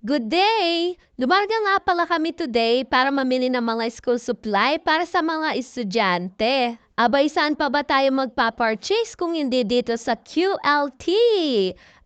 Good day! Lumarga nga pala kami today para mamili ng mga school supply para sa mga estudyante. Abay, saan pa ba tayo magpa-purchase kung hindi dito sa QLT?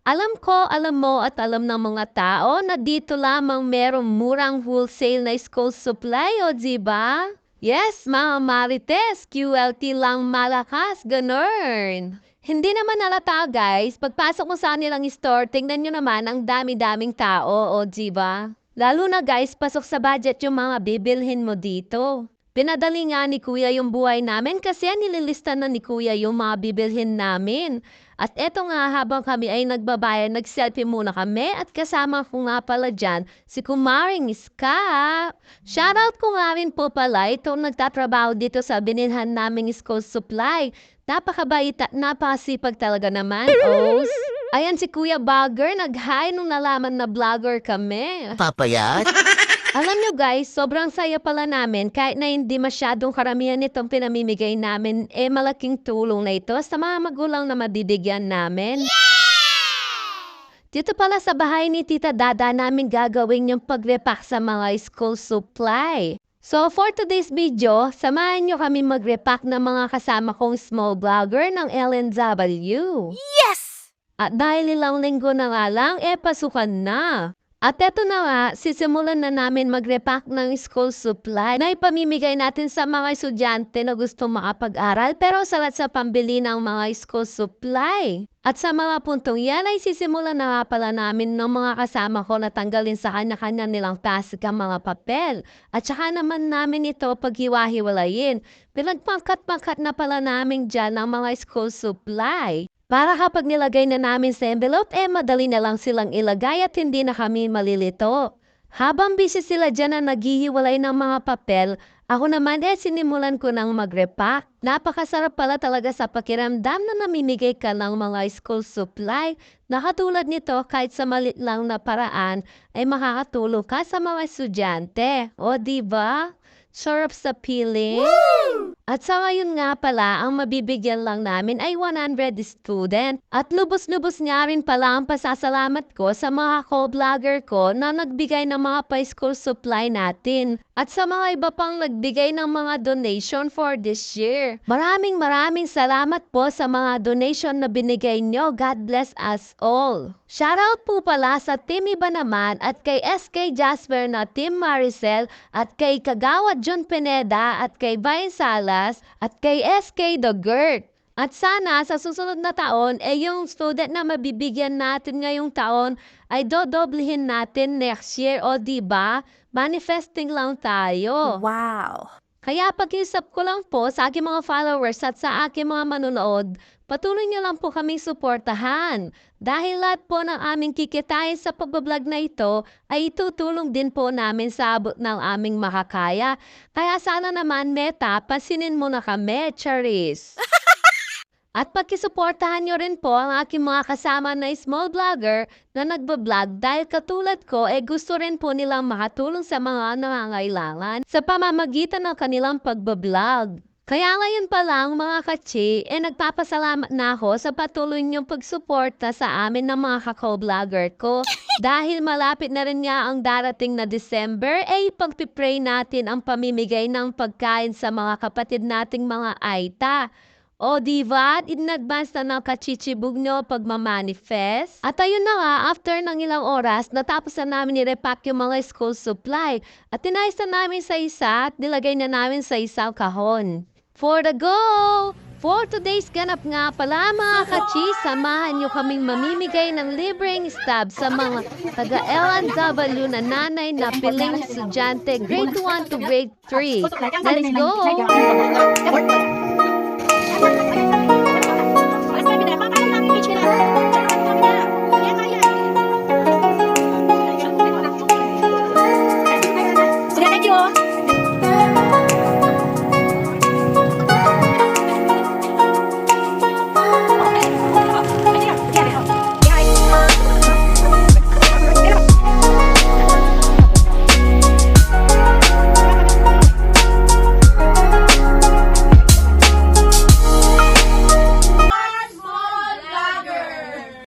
Alam ko, alam mo at alam ng mga tao na dito lamang merong murang wholesale na school supply, o diba? Yes, mga Marites, QLT lang malakas, ganun. Hindi naman halata guys, pagpasok mo sa nilang store, tingnan nyo naman ang dami-daming tao, o diba? Lalo na guys, pasok sa budget yung mga bibilhin mo dito. Pinadali nga ni Kuya yung buhay namin kasi nililista na ni Kuya yung mga bibilhin namin. At eto nga habang kami ay nagbabayad, nag-selfie muna kami at kasama ko nga pala dyan si Kumaring Iska. Shoutout ko nga rin po pala itong nagtatrabaho dito sa binilhan naming school supply. Napakabait at napakasipag talaga naman, Os. Ayan si Kuya Bagger, nag-hi nung nalaman na vlogger kami. Papayat? Alam nyo guys, sobrang saya pala namin kahit na hindi masyadong karamihan itong pinamimigay namin, malaking tulong na ito sa mga magulang na mabibigyan namin. Dito pala sa bahay ni Tita Dada namin gagawin yung pag-repack sa mga school supply. So for today's video, samahan nyo kami mag-repack ng mga kasama kong small vlogger ng LNW. Yes! At dahil ilang linggo na nga lang, pasukan na. At eto na nga, sisimulan na namin mag-repack ng school supply na ipamimigay natin sa mga estudyante na gusto makapag-aral pero salat sa pambili ng mga school supply. At sa mga puntong yan ay sisimulan na nga pala namin ng mga kasama ko na tanggalin sa kanya-kanya nilang plastic ang mga papel. At saka naman namin ito paghiwa-hiwalayin. Pinagpangkat-pangkat na pala namin dyan ang mga school supply. Para kapag nilagay na namin sa envelope, madali na lang silang ilagay at hindi na kami malilito. Habang busy sila dyan na naghihiwalay ng mga papel, ako naman sinimulan ko ng mag-repack. Napakasarap pala talaga sa pakiramdam na namimigay ka ng mga school supply. Nakatulad nito kahit sa malit lang na paraan ay makakatulong ka sa mga estudyante. O diba? Sarap sa feeling. Woo! At sa ngayon nga pala, ang mabibigyan lang namin ay 100 student. At lubos-lubos nga rin pala ang pasasalamat ko sa mga co-vlogger ko na nagbigay ng mga pa-school supply natin. At sa mga iba pang nagbigay ng mga donation for this year. Maraming salamat po sa mga donation na binigay nyo. God bless us all. Shoutout po pala sa Team Iba naman at kay SK Jasper na Team Maricel at kay Kagawa John Pineda at kay Vine Salas at kay SK The Gert. At sana sa susunod na taon yung student na mabibigyan natin ngayong taon ay dodoblihin natin next year, o diba? Manifesting lang tayo. Wow! Kaya pag-isap ko lang po sa aking mga followers at sa aking mga manonood, patuloy niyo lang po kaming suportahan. Dahil lahat po ng aming kikitain sa pagbablog na ito ay itutulong din po namin sa abot ng aming makakaya. Kaya sana naman, Meta, pasinin mo na kami, Charis. At pagkisuportahan nyo rin po ang aking mga kasama na small vlogger na nagbablog dahil katulad ko gusto rin po nilang makatulong sa mga nangangailangan sa pamamagitan ng kanilang pagbablog. Kaya ngayon pa lang mga kachi, nagpapasalamat na ako sa patuloy niyong pagsuporta sa amin ng mga kako-vlogger ko. Dahil malapit na rin nga ang darating na December, pagpipray natin ang pamimigay ng pagkain sa mga kapatid nating mga Aita. O diba, in advance na ng kachichibug nyo pagmamanifest. At ayun na nga, after ng ilang oras, natapos na namin i-repack yung mga school supply. At tinayos na namin sa isa at nilagay na namin sa isang kahon. For the go! For today's ganap nga pala mga kachi, samahan nyo kaming mamimigay ng libreng stab sa mga taga-LNW na nanay na piling estudyante grade 1 to grade 3. Let's go!